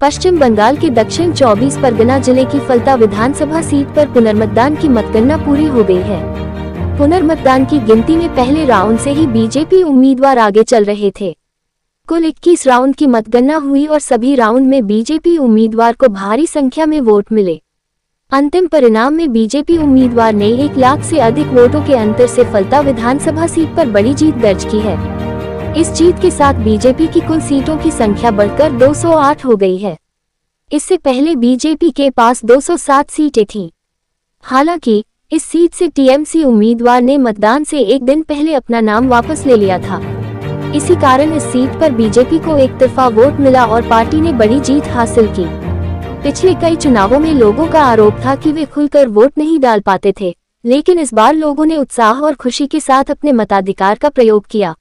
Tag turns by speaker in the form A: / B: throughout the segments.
A: पश्चिम बंगाल के दक्षिण 24 परगना जिले की फलता विधानसभा सीट पर पुनर्मतदान की मतगणना पूरी हो गई है। पुनर्मतदान की गिनती में पहले राउंड से ही बीजेपी उम्मीदवार आगे चल रहे थे। कुल 21 राउंड की मतगणना हुई और सभी राउंड में बीजेपी उम्मीदवार को भारी संख्या में वोट मिले। अंतिम परिणाम में बीजेपी उम्मीदवार ने 1 लाख से अधिक वोटों के अंतर से फलता विधानसभा सीट पर बड़ी जीत दर्ज की है। इस जीत के साथ बीजेपी की कुल सीटों की संख्या बढ़कर 208 हो गई है। इससे पहले बीजेपी के पास 207 सीटें थीं। हालांकि इस सीट से टीएमसी उम्मीदवार ने मतदान से एक दिन पहले अपना नाम वापस ले लिया था। इसी कारण इस सीट पर बीजेपी को एकतरफा वोट मिला और पार्टी ने बड़ी जीत हासिल की। पिछले कई चुनावों में लोगों का आरोप था कि वे खुलकर वोट नहीं डाल पाते थे, लेकिन इस बार लोगों ने उत्साह और खुशी के साथ अपने मताधिकार का प्रयोग किया।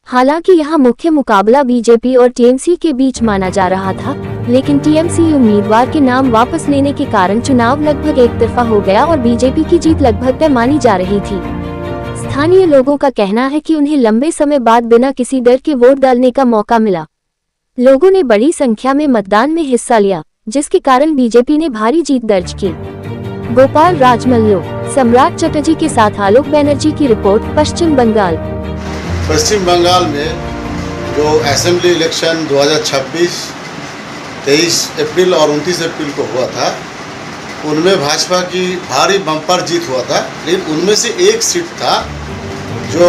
A: हालांकि यहां मुख्य मुकाबला बीजेपी और टीएमसी के बीच माना जा रहा था, लेकिन टीएमसी उम्मीदवार के नाम वापस लेने के कारण चुनाव लगभग एकतरफा हो गया और बीजेपी की जीत लगभग तय मानी जा रही थी। स्थानीय लोगों का कहना है कि उन्हें लंबे समय बाद बिना किसी डर के वोट डालने का मौका मिला। लोगों ने बड़ी संख्या में मतदान में हिस्सा लिया, जिसके कारण बीजेपी ने भारी जीत दर्ज की। गोपाल राजमल्लो, सम्राट चटर्जी के साथ आलोक बनर्जी की रिपोर्ट, पश्चिम बंगाल।
B: पश्चिम बंगाल में जो असेंबली इलेक्शन 2026, 23 अप्रैल और 29 अप्रैल को हुआ था, उनमें भाजपा की भारी बम्पर जीत हुआ था। लेकिन उनमें से एक सीट था जो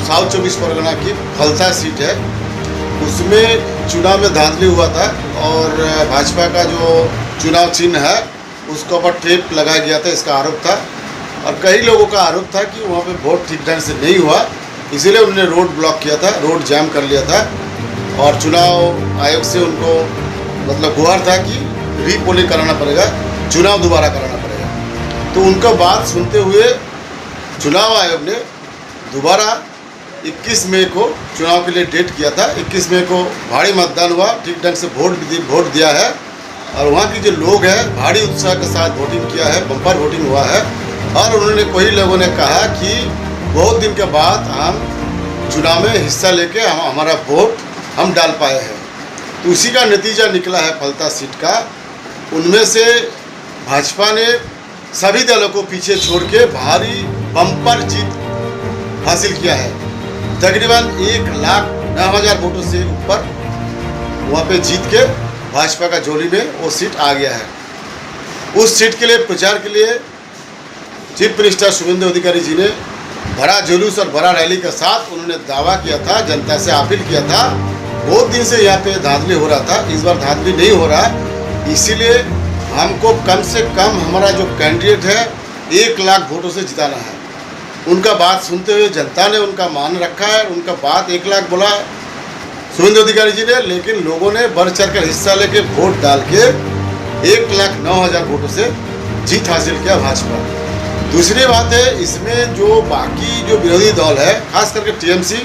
B: साउथ 24 परगना की फलता सीट है, उसमें चुनाव में धांधली हुआ था और भाजपा का जो चुनाव चिन्ह है उसके ऊपर टेप लगाया गया था, इसका आरोप था। और कई लोगों का आरोप था कि वहाँ पे वोट ठीक ढंग से नहीं हुआ, इसीलिए उन्होंने रोड ब्लॉक किया था, रोड जाम कर लिया था और चुनाव आयोग से उनको मतलब गुहार था कि रीपोलिंग कराना पड़ेगा, चुनाव दोबारा कराना पड़ेगा। तो उनका बात सुनते हुए चुनाव आयोग ने दोबारा 21 मई को चुनाव के लिए डेट किया था। 21 मई को भारी मतदान हुआ, ठीक ढंग से वोट दिया है और वहाँ की जो लोग हैं भारी उत्साह के साथ वोटिंग किया है, बम्पर वोटिंग हुआ है। और उन्होंने कई लोगों ने कहा कि बहुत दिन के बाद हम चुनाव में हिस्सा लेके हमारा वोट हम डाल पाए हैं। तो उसी का नतीजा निकला है फलता सीट का। उनमें से भाजपा ने सभी दलों को पीछे छोड़ के भारी बम्पर जीत हासिल किया है। तकरीबन 1,09,000 वोटों से ऊपर वहाँ पे जीत के भाजपा का झोली में वो सीट आ गया है। उस सीट के लिए प्रचार के लिए चीफ मिनिस्टर शुभेंदु अधिकारी जी ने बड़ा जुलूस और बड़ा रैली के साथ उन्होंने दावा किया था, जनता से अपील किया था। बहुत दिन से यहाँ पे धांधली हो रहा था, इस बार धांधली नहीं हो रहा, इसीलिए हमको कम से कम हमारा जो कैंडिडेट है 1 लाख वोटों से जिताना है। उनका बात सुनते हुए जनता ने उनका मान रखा है, उनका बात 1 लाख बोला शुभेंदु अधिकारी जी ने, लेकिन लोगों ने बढ़ चढ़ कर हिस्सा लेके वोट डाल के 1,09,000 वोटों से जीत हासिल किया भाजपा। दूसरी बात है, इसमें जो बाकी जो विरोधी दल है, खास करके टीएमसी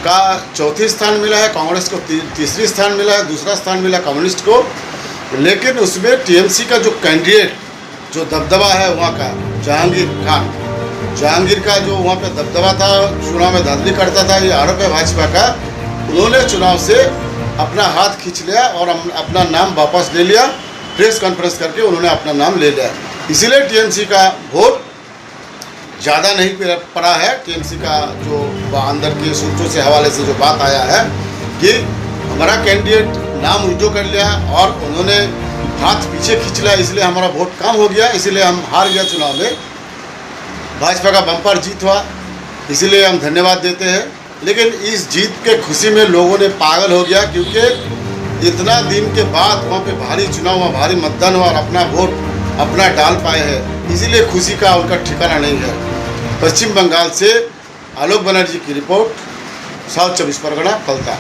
B: का 4थी स्थान मिला है, कांग्रेस को 3री स्थान मिला है, दूसरा स्थान मिला कम्युनिस्ट को। लेकिन उसमें टीएमसी का जो कैंडिडेट जो दबदबा है वहाँ का जहांगीर का जो वहाँ पे दबदबा था, चुनाव में धांधली करता था, ये आरोप है भाजपा का। उन्होंने चुनाव से अपना हाथ खींच लिया और अपना नाम वापस ले लिया। प्रेस कॉन्फ्रेंस करके उन्होंने अपना नाम ले लिया। इसीलिए टीएमसी का वोट ज़्यादा नहीं पड़ा है। टीएमसी का जो अंदर के सूत्रों से हवाले से जो बात आया है कि हमारा कैंडिडेट नाम विड्रॉ कर लिया और उन्होंने हाथ पीछे खींच लिया, इसलिए हमारा वोट कम हो गया, इसलिए हम हार गया चुनाव में। भाजपा का बम्पर जीत हुआ, इसीलिए हम धन्यवाद देते हैं। लेकिन इस जीत के खुशी में लोगों ने पागल हो गया, क्योंकि इतना दिन के बाद वहाँ पे भारी चुनाव हुआ, भारी मतदान हुआ और अपना वोट अपना डाल पाए हैं, इसीलिए खुशी का उनका ठिकाना नहीं है। पश्चिम बंगाल से आलोक बनर्जी की रिपोर्ट, साउथ 24 परगना, फलता।